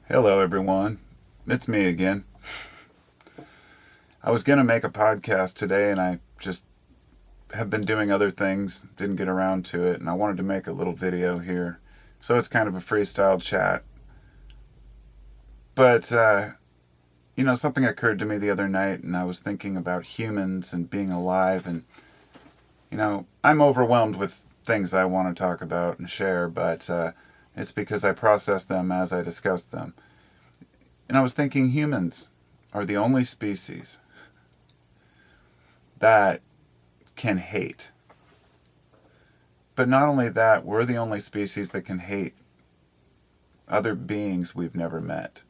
Hello, everyone. It's me again. I was going to make a podcast today and I just have been doing other things, didn't get around to it, and I wanted to make a little video here. So it's kind of a freestyle chat. But, something occurred to me the other night and I was thinking about humans and being alive. And, I'm overwhelmed with things I want to talk about and share, but it's because I process them as I discuss them. And I was thinking humans are the only species that can hate. But not only that, we're the only species that can hate other beings we've never met.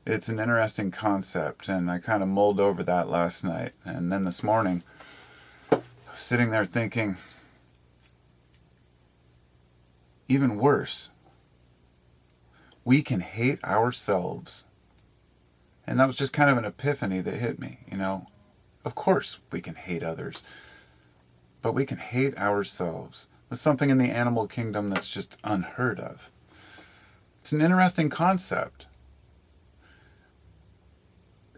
It's an interesting concept, and I kind of mulled over that last night. And then this morning, I was sitting there thinking, even worse, we can hate ourselves. And that was just kind of an epiphany that hit me, Of course we can hate others, but we can hate ourselves. There's something in the animal kingdom that's just unheard of. It's an interesting concept.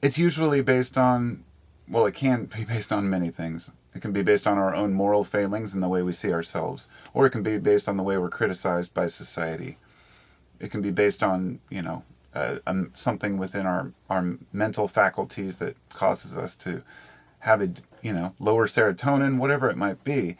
It's usually based on, well, it can be based on many things. It can be based on our own moral failings and the way we see ourselves, or it can be based on the way we're criticized by society. It can be based on, something within our mental faculties that causes us to have a, lower serotonin, whatever it might be.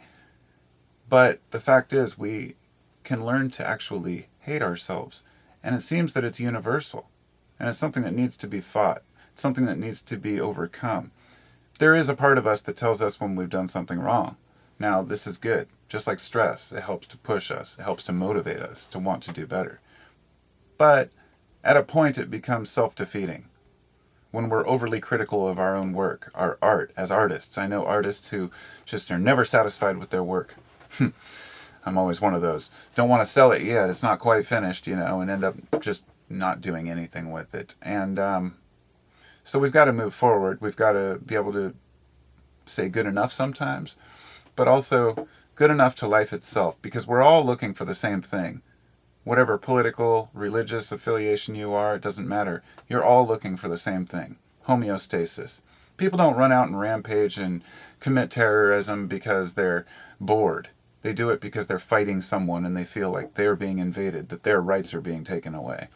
But the fact is, we can learn to actually hate ourselves. And it seems that it's universal. And it's something that needs to be fought. It's something that needs to be overcome. There is a part of us that tells us when we've done something wrong. Now, this is good. Just like stress, it helps to push us. It helps to motivate us to want to do better. But at a point, it becomes self-defeating. When we're overly critical of our own work, our art, as artists. I know artists who just are never satisfied with their work. I'm always one of those. Don't want to sell it yet. It's not quite finished, and end up just not doing anything with it. And so we've got to move forward. We've got to be able to say good enough sometimes, but also good enough to life itself, because we're all looking for the same thing. Whatever political, religious affiliation you are, it doesn't matter. You're all looking for the same thing. Homeostasis. People don't run out and rampage and commit terrorism because they're bored. They do it because they're fighting someone and they feel like they're being invaded, that their rights are being taken away.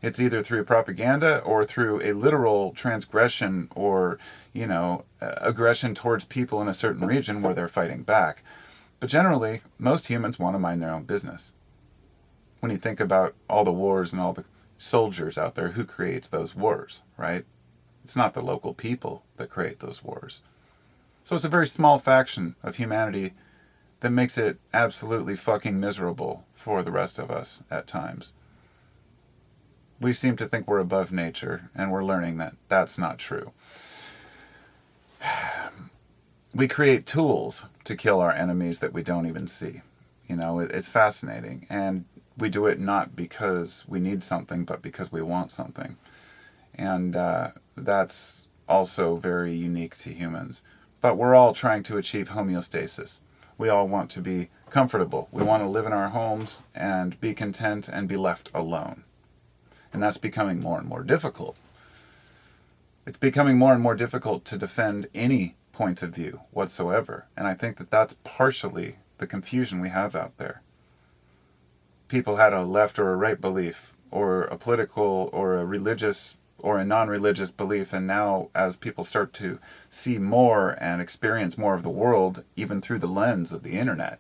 It's either through propaganda or through a literal transgression or, aggression towards people in a certain region where they're fighting back. But generally, most humans want to mind their own business. When you think about all the wars and all the soldiers out there, who creates those wars, right? It's not the local people that create those wars. So it's a very small faction of humanity that makes it absolutely fucking miserable for the rest of us at times. We seem to think we're above nature, and we're learning that that's not true. We create tools to kill our enemies that we don't even see. It's fascinating. And we do it not because we need something, but because we want something. And that's also very unique to humans. But we're all trying to achieve homeostasis. We all want to be comfortable. We want to live in our homes and be content and be left alone. And that's becoming more and more difficult. It's becoming more and more difficult to defend any point of view whatsoever. And I think that that's partially the confusion we have out there. People had a left or a right belief, or a political or a religious or a non-religious belief, and now as people start to see more and experience more of the world, even through the lens of the internet,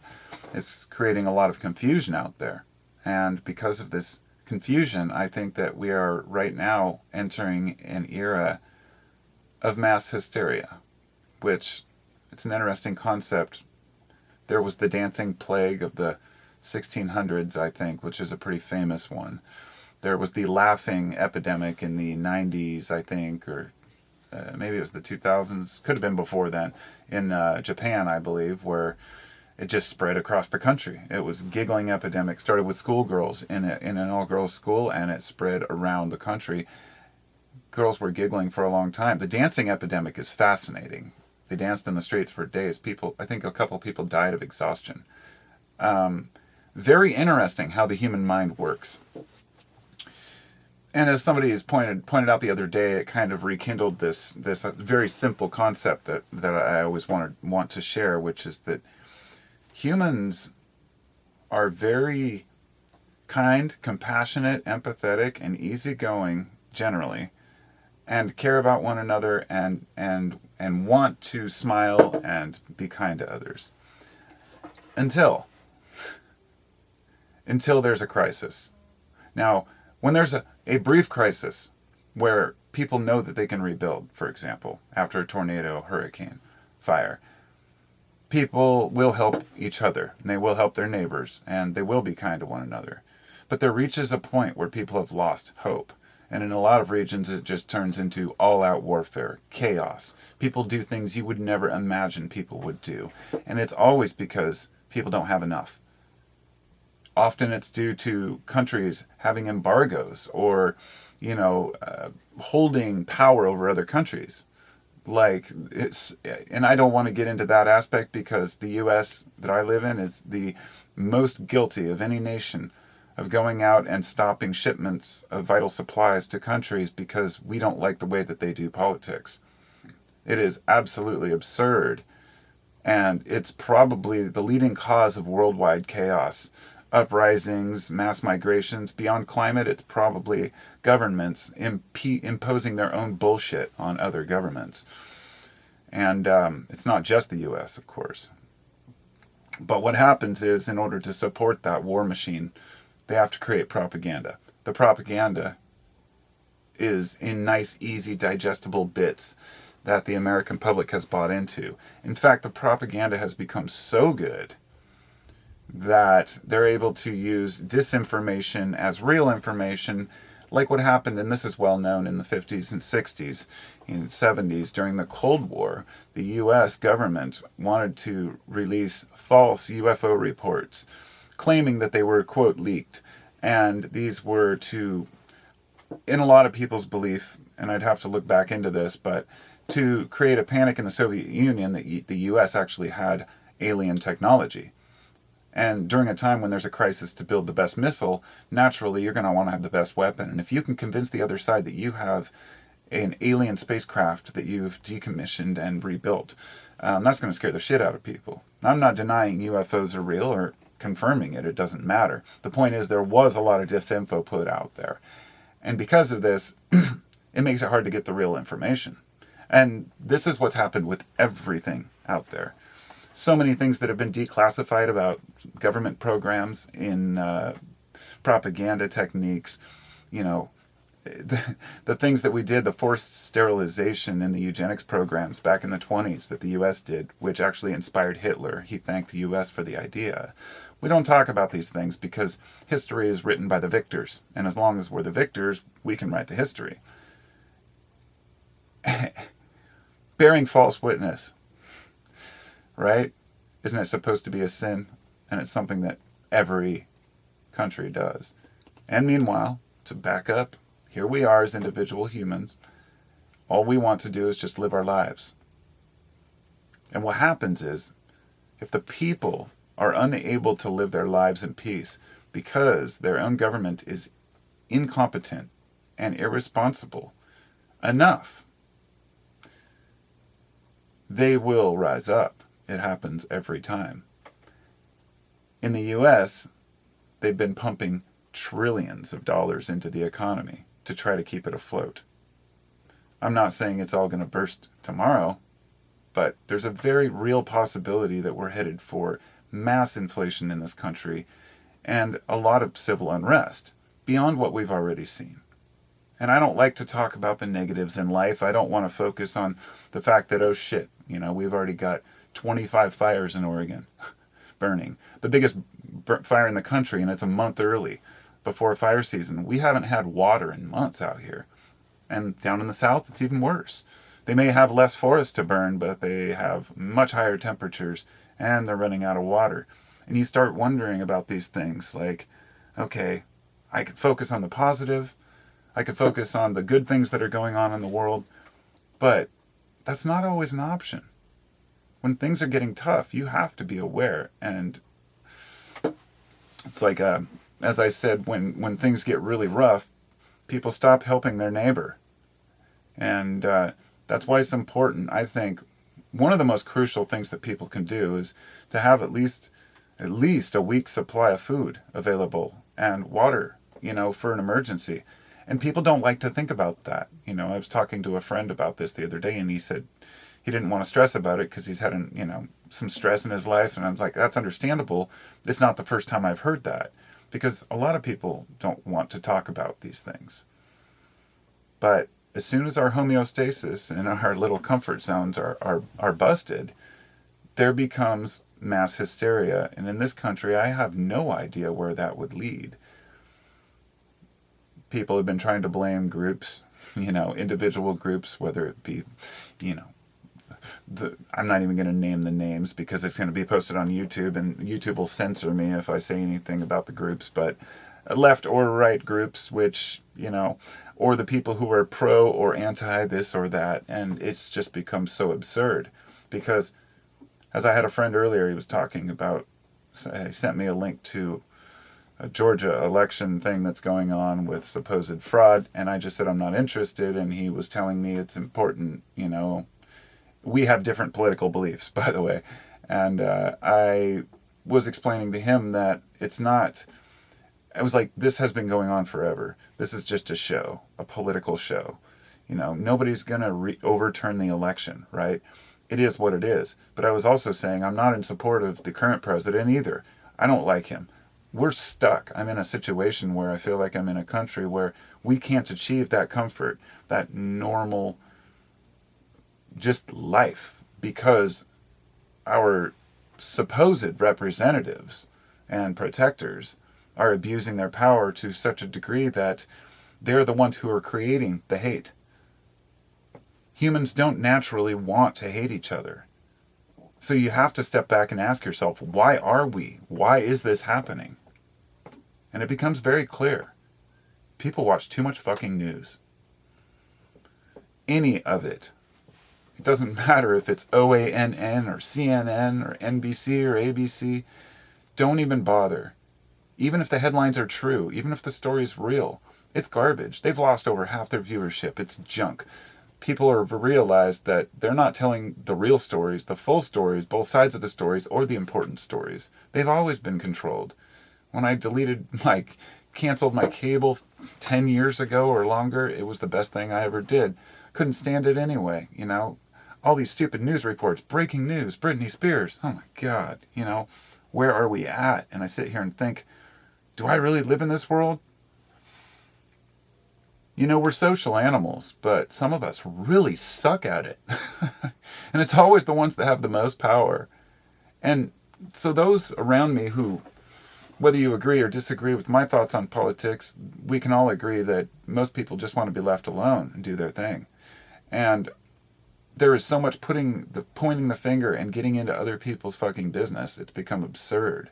it's creating a lot of confusion out there. And because of this confusion, I think that we are right now entering an era of mass hysteria, which it's an interesting concept. There was the dancing plague of the 1600s, I think, which is a pretty famous one. There was the laughing epidemic in the 90s, I think, or maybe it was the 2000s. Could have been before then, in Japan, I believe, where it just spread across the country. It was giggling epidemic. Started with schoolgirls in an all-girls school, and it spread around the country. Girls were giggling for a long time. The dancing epidemic is fascinating. They danced in the streets for days. I think a couple people died of exhaustion. Very interesting how the human mind works. And as somebody has pointed out the other day, it kind of rekindled this very simple concept that I always want to share, which is that humans are very kind, compassionate, empathetic, and easygoing generally, and care about one another, and want to smile and be kind to others until there's a crisis. Now, when there's a brief crisis where people know that they can rebuild, for example, after a tornado, hurricane, fire, people will help each other, and they will help their neighbors, and they will be kind to one another. But there reaches a point where people have lost hope. And in a lot of regions, it just turns into all-out warfare, chaos. People do things you would never imagine people would do. And it's always because people don't have enough. Often it's due to countries having embargoes or, holding power over other countries. And I don't want to get into that aspect because the U.S. that I live in is the most guilty of any nation of going out and stopping shipments of vital supplies to countries because we don't like the way that they do politics. It is absolutely absurd, and it's probably the leading cause of worldwide chaos. Uprisings, mass migrations. Beyond climate, it's probably governments imposing their own bullshit on other governments. And it's not just the U.S., of course. But what happens is, in order to support that war machine, they have to create propaganda. The propaganda is in nice, easy, digestible bits that the American public has bought into. In fact, the propaganda has become so good that they're able to use disinformation as real information, like what happened, and this is well known, in the 50s and 60s, and 70s, during the Cold War. The U.S. government wanted to release false UFO reports, claiming that they were, quote, leaked. And these were to, in a lot of people's belief, and I'd have to look back into this, but to create a panic in the Soviet Union that the U.S. actually had alien technology. And during a time when there's a crisis to build the best missile, naturally you're going to want to have the best weapon. And if you can convince the other side that you have an alien spacecraft that you've decommissioned and rebuilt, that's going to scare the shit out of people. I'm not denying UFOs are real or confirming it. It doesn't matter. The point is there was a lot of disinfo put out there. And because of this, it makes it hard to get the real information. And this is what's happened with everything out there. So many things that have been declassified about government programs in propaganda techniques, the things that we did, the forced sterilization in the eugenics programs back in the 20s that the U.S. did, which actually inspired Hitler. He thanked the U.S. for the idea. We don't talk about these things because history is written by the victors. And as long as we're the victors, we can write the history. Bearing false witness. Right? Isn't it supposed to be a sin? And it's something that every country does. And meanwhile, to back up, here we are as individual humans. All we want to do is just live our lives. And what happens is, if the people are unable to live their lives in peace because their own government is incompetent and irresponsible enough, they will rise up. It happens every time. In the U.S., they've been pumping trillions of dollars into the economy to try to keep it afloat. I'm not saying it's all going to burst tomorrow, but there's a very real possibility that we're headed for mass inflation in this country and a lot of civil unrest beyond what we've already seen. And I don't like to talk about the negatives in life. I don't want to focus on the fact that, oh shit, we've already got 25 fires in Oregon burning. The biggest fire in the country, and it's a month early before fire season. We haven't had water in months out here. And down in the south, it's even worse. They may have less forest to burn, but they have much higher temperatures, and they're running out of water. And you start wondering about these things, like, okay, I could focus on the positive, I could focus on the good things that are going on in the world, but that's not always an option. When things are getting tough, you have to be aware. And it's like, as I said, when things get really rough, people stop helping their neighbor. And that's why it's important. I think one of the most crucial things that people can do is to have at least a week's supply of food available and water, for an emergency. And people don't like to think about that. I was talking to a friend about this the other day, and he said he didn't want to stress about it because he's had some stress in his life. And I was like, that's understandable. It's not the first time I've heard that, because a lot of people don't want to talk about these things. But as soon as our homeostasis and our little comfort zones are busted, there becomes mass hysteria. And in this country, I have no idea where that would lead. People have been trying to blame groups, individual groups, whether it be, I'm not even going to name the names because it's going to be posted on YouTube, and YouTube will censor me if I say anything about the groups, but left or right groups, which, or the people who are pro or anti this or that, and it's just become so absurd. Because, as I had a friend earlier, he was talking about, he sent me a link to a Georgia election thing that's going on with supposed fraud, and I just said I'm not interested, and he was telling me it's important, we have different political beliefs, by the way, and I was explaining to him that it's not, I was like, this has been going on forever. This is just a show, a political show. Nobody's going to overturn the election, right? It is what it is. But I was also saying I'm not in support of the current president either. I don't like him. We're stuck. I'm in a situation where I feel like I'm in a country where we can't achieve that comfort, that normal, just life, because our supposed representatives and protectors are abusing their power to such a degree that they're the ones who are creating the hate. Humans don't naturally want to hate each other. So you have to step back and ask yourself, why are we? Why is this happening? And it becomes very clear. People watch too much fucking news. Any of it. It doesn't matter if it's OANN or CNN or NBC or ABC. Don't even bother. Even if the headlines are true, even if the story's real, it's garbage. They've lost over half their viewership. It's junk. People have realized that they're not telling the real stories, the full stories, both sides of the stories, or the important stories. They've always been controlled. When I canceled my cable 10 years ago or longer, it was the best thing I ever did. Couldn't stand it anyway, All these stupid news reports, breaking news, Britney Spears. Oh my God, where are we at? And I sit here and think, do I really live in this world? We're social animals, but some of us really suck at it. And it's always the ones that have the most power. And so those around me who, whether you agree or disagree with my thoughts on politics, we can all agree that most people just want to be left alone and do their thing. And there is so much pointing the finger and getting into other people's fucking business. It's become absurd.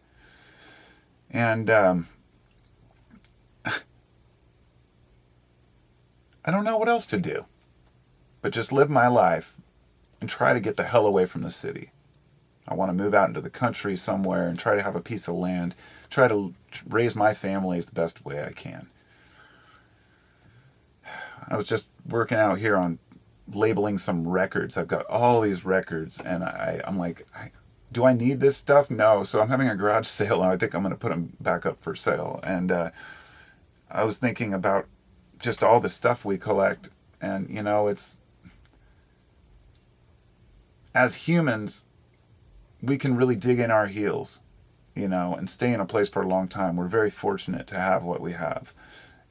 And I don't know what else to do but just live my life and try to get the hell away from the city. I want to move out into the country somewhere and try to have a piece of land, try to raise my family the best way I can. I was just working out here on labeling some records. I've got all these records, and I'm like, do I need this stuff? No. So I'm having a garage sale, and I think I'm going to put them back up for sale. And I was thinking about just all the stuff we collect, and it's, as humans, we can really dig in our heels, and stay in a place for a long time. We're very fortunate to have what we have.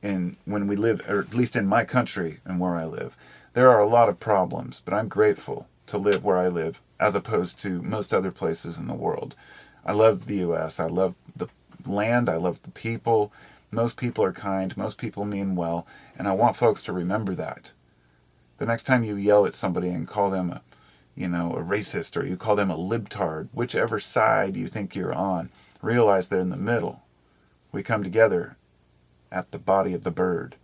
And when we live, or at least in my country and where I live, there are a lot of problems, but I'm grateful to live where I live as opposed to most other places in the world. I love the U.S. I love the land. I love the people. Most people are kind. Most people mean well. And I want folks to remember that. The next time you yell at somebody and call them a racist, or you call them a libtard, whichever side you think you're on, realize they're in the middle. We come together at the body of the bird.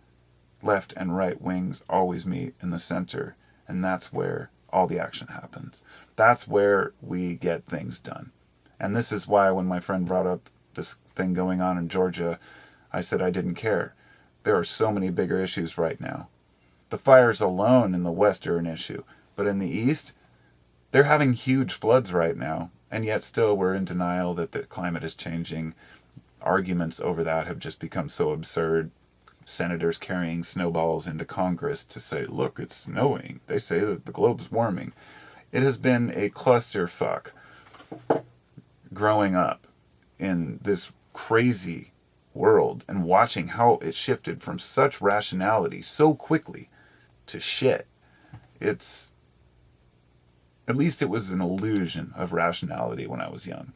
Left and right wings always meet in the center, and that's where all the action happens. That's where we get things done. And this is why when my friend brought up this thing going on in Georgia, I said I didn't care. There are so many bigger issues right now. The fires alone in the West are an issue. But in the East, they're having huge floods right now. And yet still we're in denial that the climate is changing. Arguments over that have just become so absurd. Senators carrying snowballs into Congress to say, look, it's snowing. They say that the globe's warming. It has been a clusterfuck growing up in this crazy world and watching how it shifted from such rationality so quickly to shit. At least it was an illusion of rationality when I was young.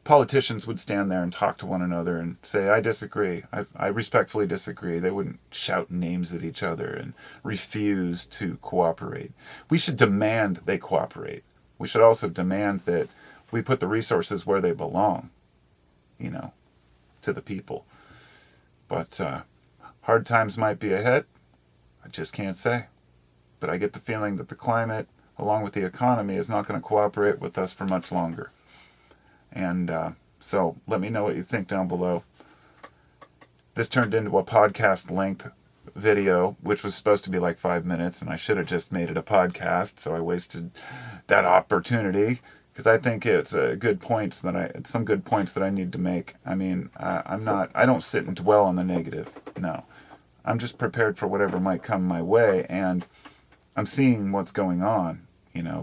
Politicians would stand there and talk to one another and say, I disagree. I respectfully disagree. They wouldn't shout names at each other and refuse to cooperate. We should demand they cooperate. We should also demand that we put the resources where they belong, to the people. But hard times might be ahead. I just can't say. But I get the feeling that the climate, along with the economy, is not going to cooperate with us for much longer. And so let me know what you think down below. This turned into a podcast length video, which was supposed to be like 5 minutes, and I should have just made it a podcast, so I wasted that opportunity, because I think it's some good points that I need to make. I mean, I don't sit and dwell on the negative. No. I'm just prepared for whatever might come my way, and I'm seeing what's going on.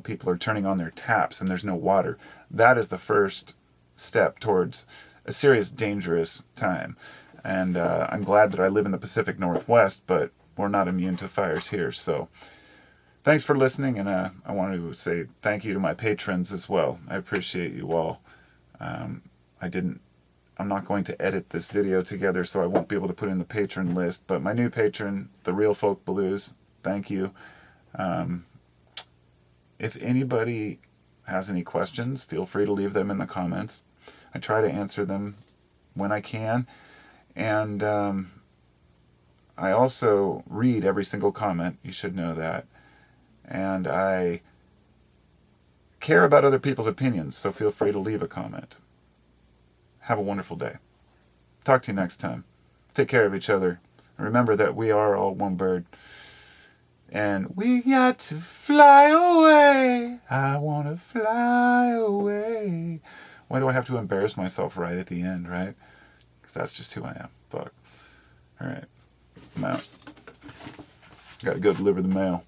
People are turning on their taps and there's no water. That is the first step towards a serious, dangerous time. And I'm glad that I live in the Pacific Northwest, but we're not immune to fires here. So thanks for listening, and I want to say thank you to my patrons as well. I appreciate you all. I'm not going to edit this video together, so I won't be able to put in the patron list. But my new patron, The Real Folk Blues, thank you. If anybody has any questions, feel free to leave them in the comments. I try to answer them when I can. And I also read every single comment. You should know that. And I care about other people's opinions, so feel free to leave a comment. Have a wonderful day. Talk to you next time. Take care of each other. Remember that we are all one bird. And we got to fly away. I want to fly away. Why do I have to embarrass myself right at the end, right? Because that's just who I am. Fuck. All right. I'm out. Got to go deliver the mail.